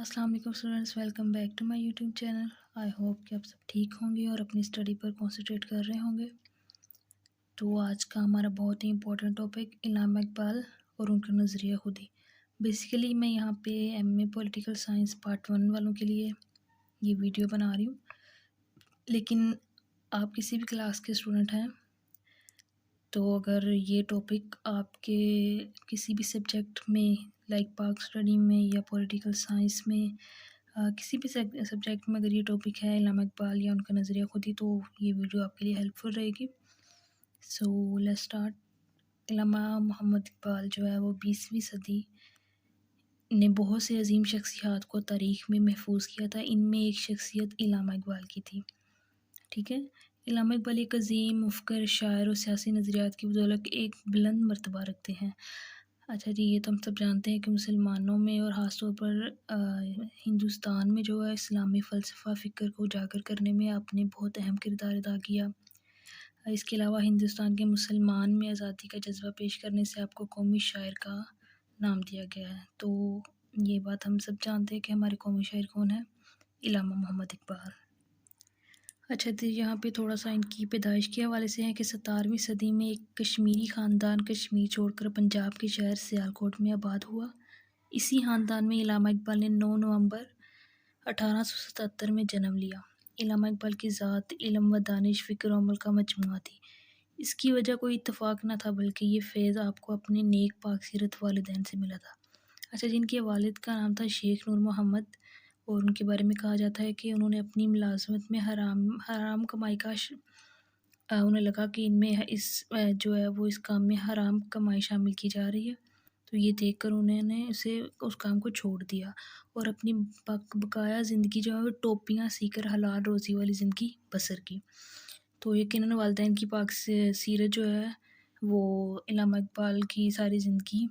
السلام علیکم students, welcome back to my YouTube channel. I hope کہ آپ سب ٹھیک ہوں گے اور اپنی اسٹڈی پر کانسنٹریٹ کر رہے ہوں گے۔ تو آج کا ہمارا بہت ہی امپورٹنٹ ٹاپک علامہ اقبال اور ان کا نظریہ خودی۔ بیسیکلی میں یہاں پہ M A political science part 1 والوں کے لیے یہ ویڈیو بنا رہی ہوں، لیکن آپ کسی بھی کلاس کے اسٹوڈنٹ ہیں تو اگر یہ ٹاپک آپ کے کسی بھی سبجیکٹ میں لائک پاک اسٹڈی میں یا پولیٹیکل سائنس میں کسی بھی سبجیکٹ میں اگر یہ ٹاپک ہے علامہ اقبال یا ان کا نظریہ خودی، تو یہ ویڈیو آپ کے لیے ہیلپ فل رہے گی۔ So let's start. علامہ محمد اقبال جو ہے وہ 20ویں صدی نے بہت سے عظیم شخصیات کو تاریخ میں محفوظ کیا تھا۔ ان میں ایک شخصیت علامہ اقبال کی تھی، ٹھیک ہے۔ علامہ اقبال ایک عظیم مفکر، شاعر اور سیاسی نظریات کی بدولت ایک بلند مرتبہ رکھتے ہیں۔ اچھا جی، یہ تو ہم سب جانتے ہیں کہ مسلمانوں میں اور خاص طور پر ہندوستان میں جو ہے اسلامی فلسفہ فکر کو اجاگر کرنے میں آپ نے بہت اہم کردار ادا کیا۔ اس کے علاوہ ہندوستان کے مسلمان میں آزادی کا جذبہ پیش کرنے سے آپ کو قومی شاعر کا نام دیا گیا ہے۔ تو یہ بات ہم سب جانتے ہیں کہ ہمارے قومی شاعر کون ہیں، علامہ محمد اقبال۔ اچھا تو یہاں پہ تھوڑا سا ان کی پیدائش کے حوالے سے ہے کہ 17ویں صدی میں ایک کشمیری خاندان کشمیر چھوڑ کر پنجاب کے شہر سیالکوٹ میں آباد ہوا۔ اسی خاندان میں علامہ اقبال نے 9 نومبر 1877 میں جنم لیا۔ علامہ اقبال کی ذات علم و دانش، فکر و عمل کا مجموعہ تھی۔ اس کی وجہ کوئی اتفاق نہ تھا، بلکہ یہ فیض آپ کو اپنے نیک پاک سیرت والدین سے ملا تھا۔ اچھا، جن کے والد کا نام تھا شیخ نور محمد، اور ان کے بارے میں کہا جاتا ہے کہ انہوں نے اپنی ملازمت میں حرام کمائی کا انہیں لگا کہ ان میں جو ہے وہ اس کام میں حرام کمائی شامل کی جا رہی ہے، تو یہ دیکھ کر انہوں نے اس کام کو چھوڑ دیا اور اپنی بقایا زندگی جو ہے وہ ٹوپیاں سی کر حلال روزی والی زندگی بسر کی۔ تو یقیناً والدین کی پاک سیرت جو ہے وہ علامہ اقبال کی ساری زندگی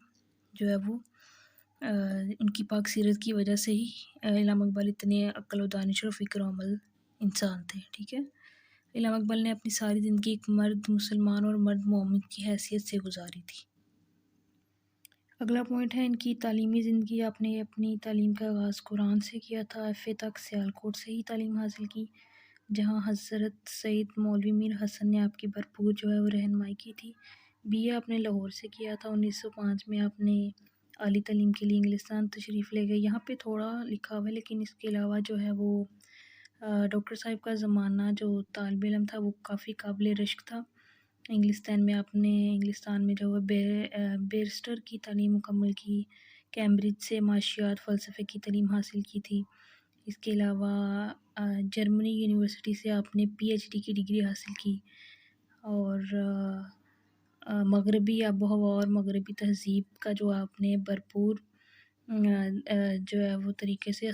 جو ہے وہ ان کی پاک سیرت کی وجہ سے ہی علامہ اقبال اتنے عقل و دانش اور فکر و عمل انسان تھے، ٹھیک ہے۔ علامہ اقبال نے اپنی ساری زندگی ایک مرد مسلمان اور مرد مومن کی حیثیت سے گزاری تھی۔ اگلا پوائنٹ ہے ان کی تعلیمی زندگی۔ آپ نے اپنی تعلیم کا آغاز قرآن سے کیا تھا۔ ایف اے تک سیالکوٹ سے ہی تعلیم حاصل کی، جہاں حضرت سید مولوی میر حسن نے آپ کی بھرپور جو ہے وہ رہنمائی کی تھی۔ بی اے آپ نے لاہور سے کیا تھا۔ 1905 میں آپ نے اعلیٰ تعلیم کے لیے انگلستان تشریف لے گئے۔ یہاں پہ تھوڑا لکھا ہوا ہے، لیکن اس کے علاوہ جو ہے وہ ڈاکٹر صاحب کا زمانہ جو طالب علم تھا وہ کافی قابل رشک تھا۔ انگلستان میں جو بیرسٹر کی تعلیم مکمل کی، کیمبرج سے معاشیات فلسفے کی تعلیم حاصل کی تھی۔ اس کے علاوہ جرمنی یونیورسٹی سے آپ نے پی ایچ ڈی کی ڈگری حاصل کی، اور مغربی آب و ہوا اور مغربی تہذیب کا جو آپ نے بھرپور جو ہے وہ طریقے سے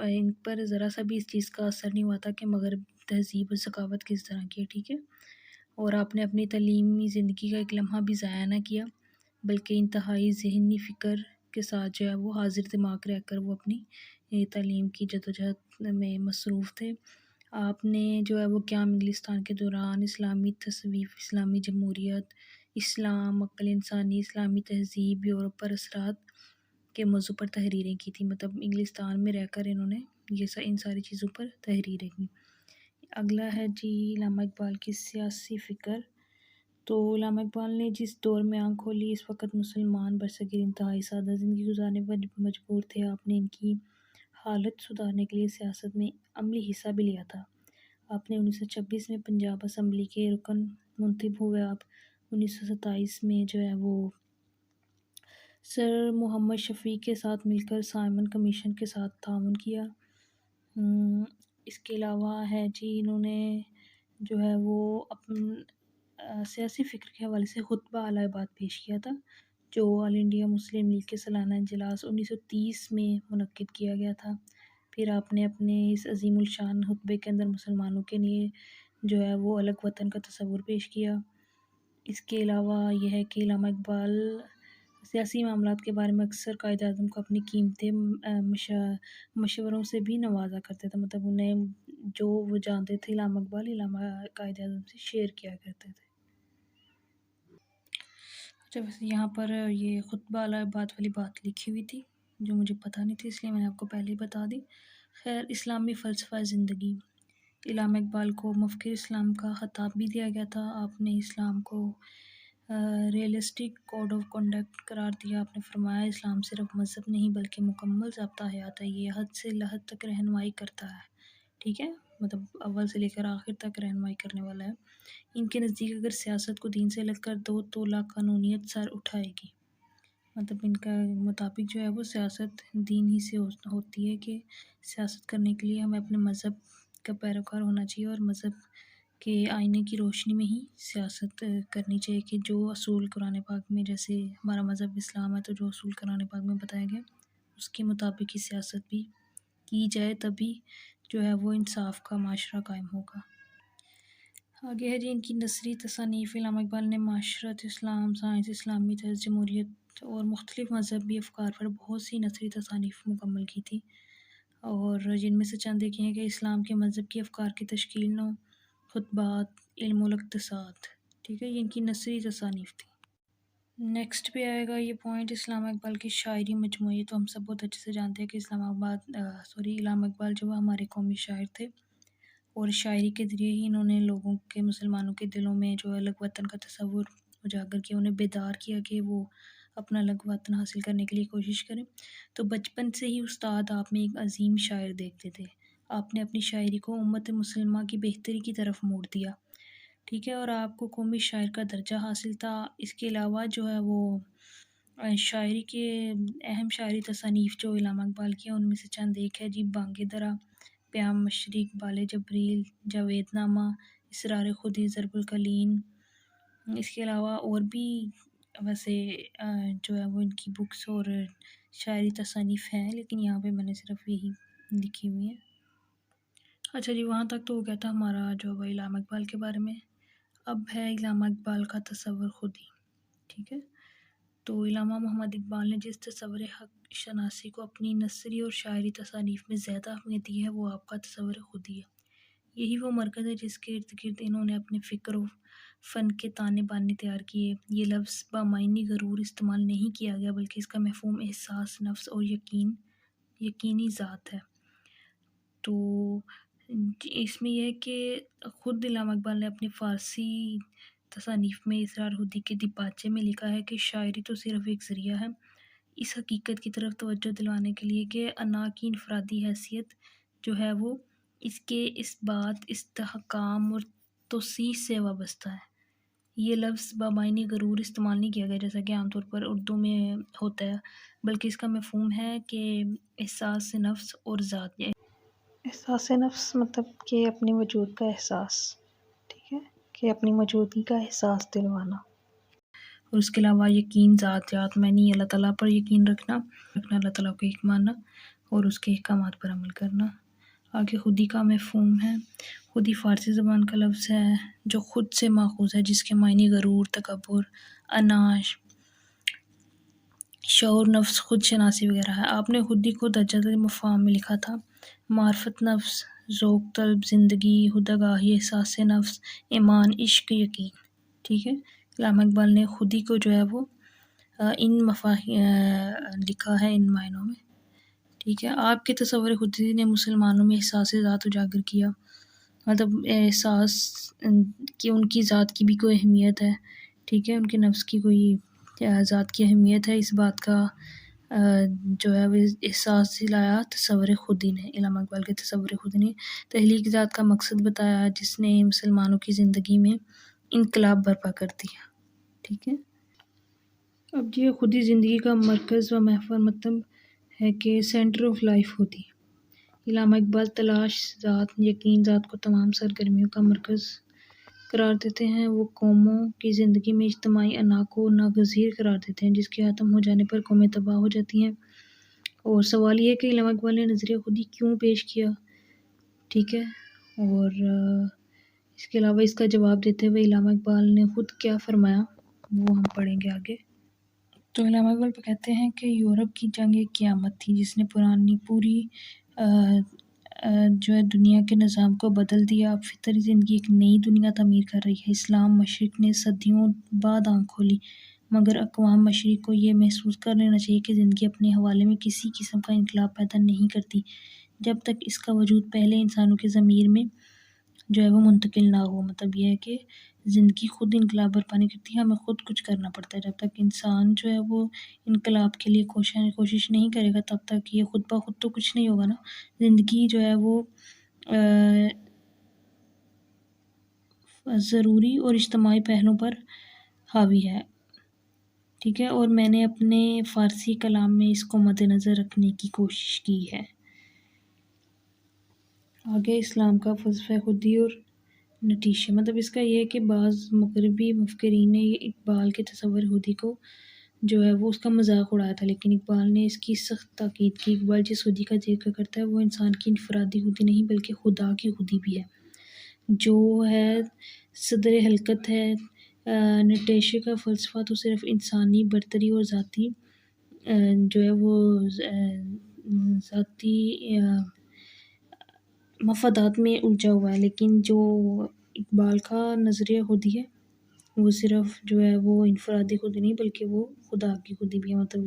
ان پر ذرا سا بھی اس چیز کا اثر نہیں ہوا تھا کہ مغرب تہذیب اور ثقافت کس طرح کی ہے، ٹھیک ہے۔ اور آپ نے اپنی تعلیمی زندگی کا ایک لمحہ بھی ضائع نہ کیا، بلکہ انتہائی ذہنی فکر کے ساتھ جو ہے وہ حاضر دماغ رہ کر وہ اپنی تعلیم کی جدوجہد میں مصروف تھے۔ آپ نے جو ہے وہ قیام انگلستان کے دوران اسلامی تصوف، اسلامی جمہوریت، اسلام، عقل انسانی، اسلامی تہذیب، یورپ پر اثرات کے موضوع پر تحریریں کی تھی۔ مطلب انگلستان میں رہ کر انہوں نے ان ساری چیزوں پر تحریریں کی۔ اگلا ہے جی علامہ اقبال کی سیاسی فکر۔ تو علامہ اقبال نے جس دور میں آنکھ کھولی، اس وقت مسلمان برصغیر انتہائی سادہ زندگی گزارنے پر مجبور تھے۔ آپ نے ان کی حالت سدھارنے کے لیے سیاست میں عملی حصہ بھی لیا تھا۔ آپ نے 1926 میں پنجاب اسمبلی کے رکن منتخب ہوئے۔ آپ 1927 میں جو ہے وہ سر محمد شفیق کے ساتھ مل کر سائمن کمیشن کے ساتھ تعاون کیا۔ اس کے علاوہ ہے جی انہوں نے جو ہے وہ سیاسی فکر کے حوالے سے خطبہ اعلیٰ بات پیش کیا تھا، جو آل انڈیا مسلم لیگ کے سالانہ اجلاس 1930 میں منعقد کیا گیا تھا۔ پھر آپ نے اپنے اس عظیم الشان خطبے کے اندر مسلمانوں کے لیے جو ہے وہ الگ وطن کا تصور پیش کیا۔ اس کے علاوہ یہ ہے کہ علامہ اقبال سیاسی معاملات کے بارے میں اکثر قائد اعظم کو اپنی قیمتی مشوروں سے بھی نوازا کرتے تھے۔ مطلب انہیں جو وہ جانتے تھے علامہ اقبال قائد اعظم سے شیئر کیا کرتے تھے۔ اچھا، یہاں پر یہ خطبہ اعلیٰ بات والی بات لکھی ہوئی تھی، جو مجھے پتہ نہیں تھی، اس لیے میں نے آپ کو پہلے ہی بتا دی۔ خیر، اسلامی فلسفہ زندگی، علامہ اقبال کو مفکر اسلام کا خطاب بھی دیا گیا تھا۔ آپ نے اسلام کو ریئلسٹک کوڈ آف کنڈکٹ قرار دیا۔ آپ نے فرمایا اسلام صرف مذہب نہیں بلکہ مکمل ضابطہ حیات ہے، یہ حد سے لحد تک رہنمائی کرتا ہے، ٹھیک ہے، مطلب اول سے لے کر آخر تک رہنمائی کرنے والا ہے۔ ان کے نزدیک اگر سیاست کو دین سے الگ کر دو تو لا قانونیت سر اٹھائے گی، مطلب ان کا مطابق جو ہے وہ سیاست دین ہی سے ہوتی ہے کہ سیاست کرنے کے لیے ہمیں اپنے مذہب کا پیروکار ہونا چاہیے اور مذہب کے آئینے کی روشنی میں ہی سیاست کرنی چاہیے کہ جو اصول قرآن پاک میں، جیسے ہمارا مذہب اسلام ہے تو جو اصول قرآن پاک میں بتایا گیا اس کے مطابق ہی سیاست بھی کی جائے، تبھی جو ہے وہ انصاف کا معاشرہ قائم ہوگا۔ آگے ہے جی ان کی نثری تصانیف۔ علامہ اقبال نے معاشرت اسلام، سائنس، اسلامی طرز جمہوریت اور مختلف مذہبی افکار پر بہت سی نثری تصانیف مکمل کی تھی، اور جن میں سے چند ایک ہیں کہ اسلام کے مذہب کی افکار کی تشکیل نو، خطبات، علم الاقتصاد، ٹھیک ہے، یہ ان کی نثری تصانیف تھی۔ نیکسٹ پہ آئے گا یہ پوائنٹ علامہ اقبال کی شاعری مجموعی۔ تو ہم سب بہت اچھے سے جانتے ہیں کہ علامہ اقبال جو ہمارے قومی شاعر تھے، اور شاعری کے ذریعے ہی انہوں نے لوگوں کے، مسلمانوں کے دلوں میں جو الگ وطن کا تصور اجاگر کیا، انہیں بیدار کیا کہ وہ اپنا الگ وطن حاصل کرنے کے لیے کوشش کریں۔ تو بچپن سے ہی استاد آپ میں ایک عظیم شاعر دیکھتے تھے۔ آپ نے اپنی شاعری کو امت مسلمہ کی بہتری کی طرف موڑ دیا، ٹھیک ہے، اور آپ کو قومی شاعر کا درجہ حاصل تھا۔ اس کے علاوہ جو ہے وہ شاعری کے اہم شاعری تصانیف جو علامہ اقبال کی ہیں ان میں سے چند ایک ہے جی: بانگ درا، پیام مشرق، بال جبریل، جاوید نامہ، اسرار خودی، ضرب القلین۔ اس کے علاوہ اور بھی ویسے جو ہے وہ ان کی بکس اور شاعری تصانیف ہیں، لیکن یہاں پہ میں نے صرف یہی لکھی ہوئی ہیں۔ اچھا جی، وہاں تک تو ہو گیا تھا ہمارا جو ہے علامہ اقبال کے بارے میں۔ اب ہے علامہ اقبال کا تصور خودی، ٹھیک ہے۔ تو علامہ محمد اقبال نے جس تصور حق شناسی کو اپنی نثری اور شاعری تصانیف میں زیادہ اہمیت دی ہے وہ آپ کا تصور خودی ہے۔ یہی وہ مرکز ہے جس کے ارد گرد انہوں نے اپنے فکر و فن کے تانے بانے تیار کیے۔ یہ لفظ بامعنی غرور استعمال نہیں کیا گیا بلکہ اس کا مفہوم احساس نفس اور یقینی ذات ہے۔ تو اس میں یہ ہے کہ خود علامہ اقبال نے اپنی فارسی تصانیف میں اسرار خودی کے دیباچے میں لکھا ہے کہ شاعری تو صرف ایک ذریعہ ہے اس حقیقت کی طرف توجہ دلوانے کے لیے کہ انا کی انفرادی حیثیت جو ہے وہ اس کے اثبات، استحکام اور توسیع سے وابستہ ہے۔ یہ لفظ بامعنی غرور استعمال نہیں کیا گیا جیسا کہ عام طور پر اردو میں ہوتا ہے، بلکہ اس کا مفہوم ہے کہ احساس نفس اور ذات۔ احساس نفس مطلب کہ اپنے وجود کا احساس، ٹھیک ہے، کہ اپنی موجودگی کا احساس دلوانا، اور اس کے علاوہ یقین ذات، معنی اللہ تعالیٰ پر یقین رکھنا اللہ تعالیٰ کو ایک ماننا اور اس کے احکامات پر عمل کرنا۔ آگے خودی کا مفہوم ہے۔ خودی فارسی زبان کا لفظ ہے جو خود سے ماخوذ ہے، جس کے معنی غرور، تکبر، انا، شعور نفس، خود شناسی وغیرہ ہے۔ آپ نے خودی کو درجۃ مفہوم میں لکھا تھا: معرفت نفس، ذوق طلب، زندگی، خودآگاہی، احساس نفس، ایمان، عشق، یقین، ٹھیک ہے۔ علامہ اقبال نے خودی کو جو ہے وہ ان لکھا ہے ان معنوں میں، ٹھیک ہے۔ آپ کے تصور خودی نے مسلمانوں میں احساس ذات اجاگر کیا، مطلب احساس کہ ان کی ذات کی بھی کوئی اہمیت ہے، ٹھیک ہے، ان کے نفس کی کوئی ذات کی اہمیت ہے، اس بات کا جو ہے وہ احساس دلایا تصور خودی نے۔ علامہ اقبال کے تصور خودی نے تحلیق ذات کا مقصد بتایا جس نے مسلمانوں کی زندگی میں انقلاب برپا کر دیا، ٹھیک ہے۔ اب یہ خودی زندگی کا مرکز و محور مطلب ہے کہ سینٹر آف لائف ہوتی۔ علامہ اقبال تلاش ذات، یقین ذات کو تمام سرگرمیوں کا مرکز قرار دیتے ہیں۔ وہ قوموں کی زندگی میں اجتماعی انا کو ناگزیر قرار دیتے ہیں جس کے ختم ہو جانے پر قومیں تباہ ہو جاتی ہیں۔ اور سوال یہ ہے کہ علامہ اقبال نے نظریہ خودی کیوں پیش کیا، ٹھیک ہے، اور اس کے علاوہ اس کا جواب دیتے ہوئے علامہ اقبال نے خود کیا فرمایا وہ ہم پڑھیں گے آگے۔ تو علامہ اقبال پہ کہتے ہیں کہ یورپ کی جنگ ایک قیامت تھی جس نے پوری جو ہے دنیا کے نظام کو بدل دیا۔ اب فطری زندگی ایک نئی دنیا تعمیر کر رہی ہے۔ اسلام مشرق نے صدیوں بعد آنکھ کھولی، مگر اقوام مشرق کو یہ محسوس کر لینا چاہیے کہ زندگی اپنے حوالے میں کسی قسم کا انقلاب پیدا نہیں کرتی جب تک اس کا وجود پہلے انسانوں کے ضمیر میں جو ہے وہ منتقل نہ ہو۔ مطلب یہ ہے کہ زندگی خود انقلاب برپا نہیں کرتی، ہمیں خود کچھ کرنا پڑتا ہے۔ جب تک انسان جو ہے وہ انقلاب کے لیے کوشش نہیں کرے گا تب تک یہ خود بخود تو کچھ نہیں ہوگا نا۔ زندگی جو ہے وہ ضروری اور اجتماعی پہلوؤں پر حاوی ہے، ٹھیک ہے، اور میں نے اپنے فارسی کلام میں اس کو مد نظر رکھنے کی کوشش کی ہے۔ آگے اسلام کا فلسفہ خودی اور نتیجے، مطلب اس کا یہ ہے کہ بعض مغربی مفکرین نے یہ اقبال کے تصور خودی کو جو ہے وہ اس کا مذاق اڑایا تھا، لیکن اقبال نے اس کی سخت تاکید کی۔ اقبال جس خودی کا ذکر کرتا ہے وہ انسان کی انفرادی خودی نہیں بلکہ خدا کی خودی بھی ہے، جو ہے صدر حلقت ہے۔ نیٹشے کا فلسفہ تو صرف انسانی برتری اور ذاتی جو ہے وہ ذاتی مفادات میں الجھا ہوا ہے، لیکن جو اقبال کا نظریہ خودی ہے وہ صرف جو ہے وہ انفرادی خودی نہیں بلکہ وہ خدا کی خودی بھی ہے۔ مطلب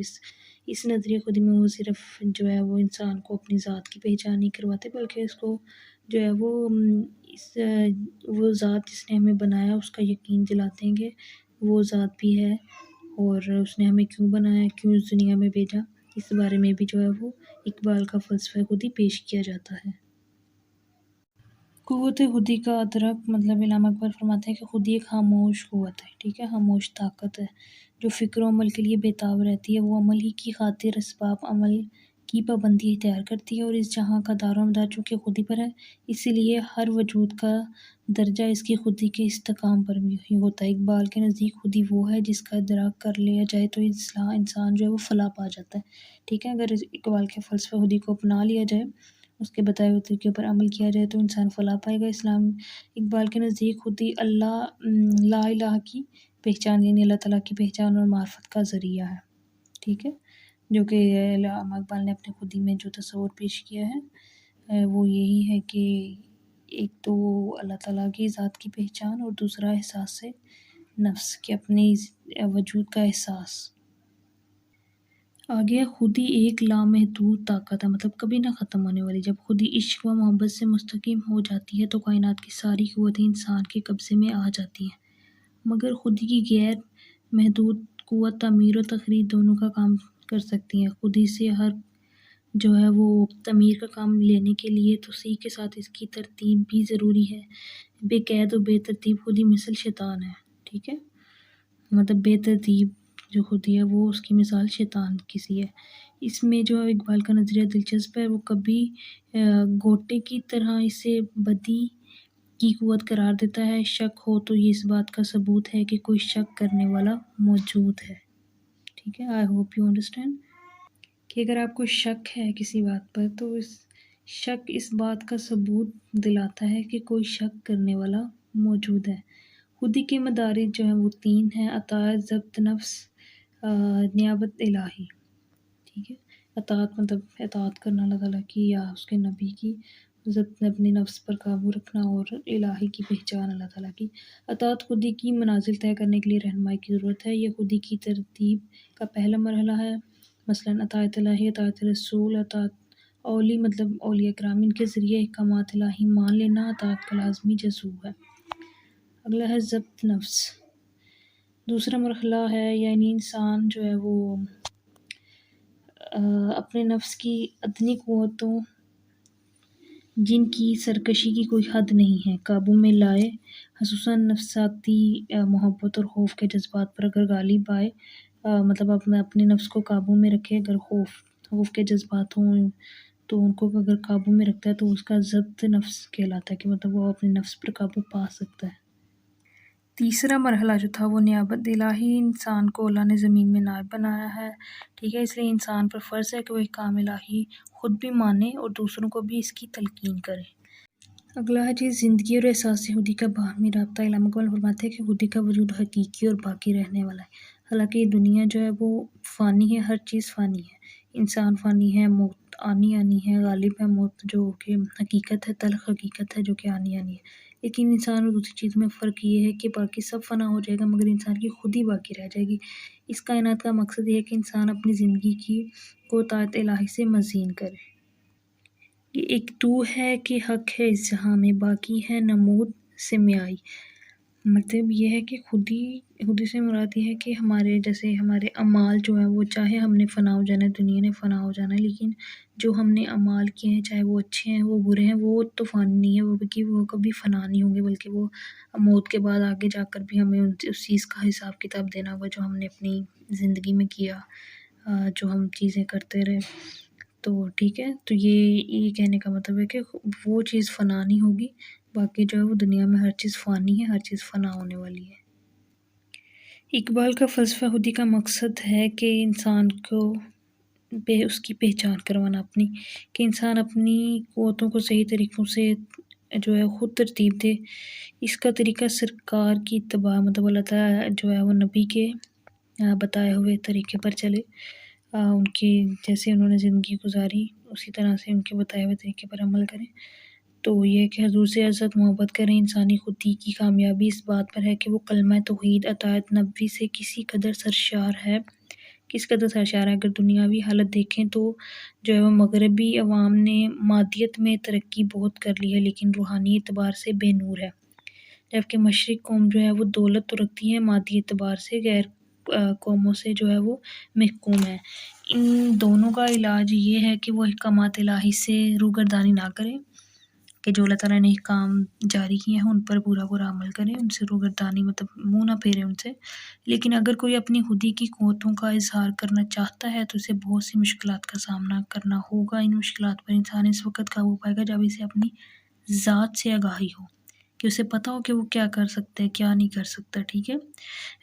اس نظریہ خودی میں وہ صرف جو ہے وہ انسان کو اپنی ذات کی پہچان نہیں کرواتے بلکہ اس کو جو ہے وہ ذات جس نے ہمیں بنایا اس کا یقین دلاتے ہیں کہ وہ ذات بھی ہے اور اس نے ہمیں کیوں بنایا، کیوں اس دنیا میں بھیجا، اس بارے میں بھی جو ہے وہ اقبال کا فلسفہ خودی پیش کیا جاتا ہے۔ قوت خودی کا ادراک، مطلب علامہ اقبال فرماتے ہیں کہ خودی ایک خاموش قوت ہے، ٹھیک ہے، خاموش طاقت ہے جو فکر و عمل کے لیے بےتاب رہتی ہے۔ وہ عمل ہی کی خاطر اسباب عمل کی پابندی اختیار کرتی ہے اور اس جہاں کا دار و مدار چونکہ خودی پر ہے اسی لیے ہر وجود کا درجہ اس کی خودی کے استحکام پر بھی ہوتا ہے۔ اقبال کے نزدیک خودی وہ ہے جس کا ادراک کر لیا جائے تو انسان جو ہے وہ فلاح پا جاتا ہے، ٹھیک ہے۔ اگر اقبال کے فلسفہ خودی کو اپنا لیا جائے، اس کے بتائے ہوئے طریقے پر عمل کیا جائے تو انسان فلاح پائے گا۔ اقبال کے نزدیک خودی لا الہ کی پہچان یعنی اللہ تعالیٰ کی پہچان اور معرفت کا ذریعہ ہے، ٹھیک ہے، جو کہ علامہ اقبال نے اپنے خودی میں جو تصور پیش کیا ہے وہ یہی ہے کہ ایک تو اللہ تعالیٰ کی ذات کی پہچان اور دوسرا احساس نفس کے اپنے وجود کا احساس۔ آگے خودی ایک لامحدود طاقت ہے، مطلب کبھی نہ ختم ہونے والی۔ جب خودی عشق و محبت سے مستحکم ہو جاتی ہے تو کائنات کی ساری قوتیں انسان کے قبضے میں آ جاتی ہیں، مگر خودی کی غیر محدود قوت تعمیر و تخریب دونوں کا کام کر سکتی ہے۔ خودی سے ہر جو ہے وہ تعمیر کا کام لینے کے لیے توسیع کے ساتھ اس کی ترتیب بھی ضروری ہے۔ بے قید و بے ترتیب خودی مثل شیطان ہے، ٹھیک ہے، مطلب بے ترتیب جو خودی ہے وہ اس کی مثال شیطان کسی ہے۔ اس میں جو اقبال کا نظریہ دلچسپ ہے، وہ کبھی گوٹے کی طرح اسے بدی کی قوت قرار دیتا ہے۔ شک ہو تو یہ اس بات کا ثبوت ہے کہ کوئی شک کرنے والا موجود ہے، ٹھیک ہے۔ آئی ہوپ یو انڈرسٹینڈ کہ اگر آپ کو شک ہے کسی بات پر تو شک اس بات کا ثبوت دلاتا ہے کہ کوئی شک کرنے والا موجود ہے۔ خودی کے مدارج جو ہیں وہ 3 ہیں: اطاعت، ضبط نفس، نیابت الہی، ٹھیک ہے۔ اطاعت مطلب اطاعت کرنا اللہ تعالیٰ کی یا اس کے نبی کی، ضبط اپنے نفس پر قابو رکھنا اور الہی کی پہچان اللہ تعالیٰ کی۔ اطاعت خودی کی منازل طے کرنے کے لیے رہنمائی کی ضرورت ہے، یہ خودی کی ترتیب کا پہلا مرحلہ ہے۔ مثلاً اطاعت الہی، اطاعت رسول، اطاعت اولی مطلب اولیاء کرام، ان کے ذریعے احکامات الہی مان لینا اطاعت کا لازمی جزو ہے۔ اگلا ہے ضبط نفس، دوسرا مرحلہ ہے، یعنی انسان جو ہے وہ اپنے نفس کی ادنی قوتوں جن کی سرکشی کی کوئی حد نہیں ہے قابو میں لائے، خصوصاً نفساتی محبت اور خوف کے جذبات پر اگر غالب آئے، مطلب اپنے نفس کو قابو میں رکھے۔ اگر خوف کے جذبات ہوں تو ان کو اگر قابو میں رکھتا ہے تو اس کا ضبط نفس کہلاتا ہے کہ مطلب وہ اپنے نفس پر قابو پا سکتا ہے۔ تیسرا مرحلہ جو تھا وہ نیابت الہی، انسان کو اللہ نے زمین میں نائب بنایا ہے، ٹھیک ہے، اس لیے انسان پر فرض ہے کہ وہ احکام الہی خود بھی مانے اور دوسروں کو بھی اس کی تلقین کرے۔ اگلا ہے جی زندگی اور احساس خودی کا باہمی رابطہ۔ علامہ اقبال فرماتے ہیں کہ خودی کا وجود حقیقی اور باقی رہنے والا ہے، حالانکہ یہ دنیا جو ہے وہ فانی ہے، ہر چیز فانی ہے، انسان فانی ہے، موت آنی ہے، غالب ہے موت جو کہ حقیقت ہے، تلخ حقیقت ہے جو کہ آنی ہے، لیکن انسان اور دوسری چیزوں میں فرق یہ ہے کہ باقی سب فنا ہو جائے گا مگر انسان کی خود ہی باقی رہ جائے گی۔ اس کائنات کا مقصد یہ ہے کہ انسان اپنی زندگی کو طاعت الہی سے مزین کرے۔ یہ ایک تو ہے کہ حق ہے اس جہاں میں، باقی ہے نمود سے میائی۔ مطلب یہ ہے کہ خودی سے مراد یہ ہے کہ جیسے ہمارے اعمال جو ہیں وہ چاہے ہم نے فنا ہو جانا ہے، دنیا نے فنا ہو جانا ہے، لیکن جو ہم نے اعمال کیے ہیں چاہے وہ اچھے ہیں وہ برے ہیں، وہ تو فانی نہیں ہے، وہ کبھی فنا نہیں ہوں گے، بلکہ وہ موت کے بعد آگے جا کر بھی ہمیں اس چیز کا حساب کتاب دینا ہوگا جو ہم نے اپنی زندگی میں کیا، جو ہم چیزیں کرتے رہے۔ تو ٹھیک ہے، تو یہ کہنے کا مطلب ہے کہ وہ چیز فنا نہیں ہوگی، باقی جو ہے وہ دنیا میں ہر چیز فانی ہے، ہر چیز فنا ہونے والی ہے۔ اقبال کا فلسفہ خودی کا مقصد ہے کہ انسان کو اس کی پہچان کروانا اپنی، کہ انسان اپنی قوتوں کو صحیح طریقوں سے جو ہے خود ترتیب دے۔ اس کا طریقہ سرکار کی اتباع، مطلب اللہ تعالیٰ جو ہے وہ نبی کے بتائے ہوئے طریقے پر چلے، ان کی جیسے انہوں نے زندگی گزاری اسی طرح سے ان کے بتائے ہوئے طریقے پر عمل کریں۔ تو یہ کہ حضور سے عزت محبت کریں۔ انسانی خودی کی کامیابی اس بات پر ہے کہ وہ کلمہ توحید اطاعت نبوی سے کس قدر سرشار ہے۔ اگر دنیاوی حالت دیکھیں تو جو ہے وہ مغربی عوام نے مادیت میں ترقی بہت کر لی ہے لیکن روحانی اعتبار سے بے نور ہے، جبکہ مشرق قوم جو ہے وہ دولت تو رکھتی ہے، مادی اعتبار سے غیر قوموں سے جو ہے وہ محکوم ہے۔ ان دونوں کا علاج یہ ہے کہ وہ احکامات الہی سے روگردانی نہ کریں، کہ جو اللہ تعالیٰ نے احکام جاری کیے ہیں ان پر پورا عمل کریں، ان سے روگردانی مطلب منہ نہ پھیرے ان سے۔ لیکن اگر کوئی اپنی خودی کی قوتوں کا اظہار کرنا چاہتا ہے تو اسے بہت سی مشکلات کا سامنا کرنا ہوگا۔ ان مشکلات پر انسان اس وقت قابو پائے گا جب اسے اپنی ذات سے آگاہی ہو، کہ اسے پتہ ہو کہ وہ کیا کر سکتا ہے کیا نہیں کر سکتا۔ ٹھیک ہے،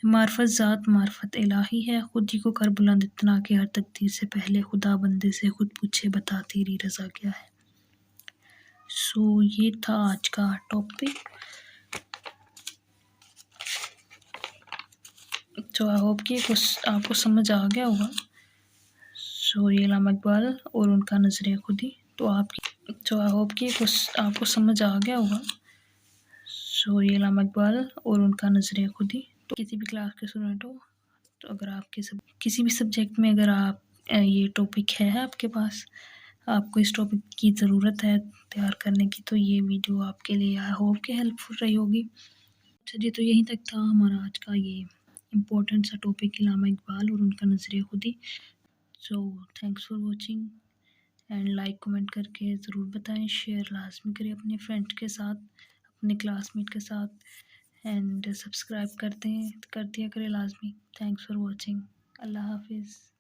معرفت ذات معرفت الہی ہے۔ خودی کو کر بلند اتنا کہ ہر تقدیر سے پہلے خدا بندے سے خود پوچھے بتا تیری رضا کیا ہے۔ یہ تھا آج کا ٹاپک۔ آئی ہوپ کہ آپ کو سمجھ آ گیا ہوگا۔ یہ علامہ اقبال اور ان کا نظریہ خودی، آئی ہوپ کہ آپ کو سمجھ آ گیا ہوگا۔ یہ علامہ اقبال اور ان کا نظریہ خودی، تو کسی بھی کلاس کے اسٹوڈنٹ ہو تو اگر آپ کے کسی بھی سبجیکٹ میں اگر آپ یہ ٹاپک ہے آپ کے پاس، آپ کو اس ٹاپک کی ضرورت ہے تیار کرنے کی، تو یہ ویڈیو آپ کے لیے آئی ہوپ کہ ہیلپ فل رہی ہوگی۔ تو یہیں تک تھا ہمارا آج کا یہ امپورٹنٹ سا ٹاپک، علامہ اقبال اور ان کا نظریہ خودی۔ Thanks for watching and like comment کر کے ضرور بتائیں، شیئر لازمی کریں اپنے فرینڈ کے ساتھ، اپنے کلاس میٹ کے ساتھ، اینڈ سبسکرائب کر دیا کریں لازمی۔ تھینکس فار واچنگ، اللہ حافظ۔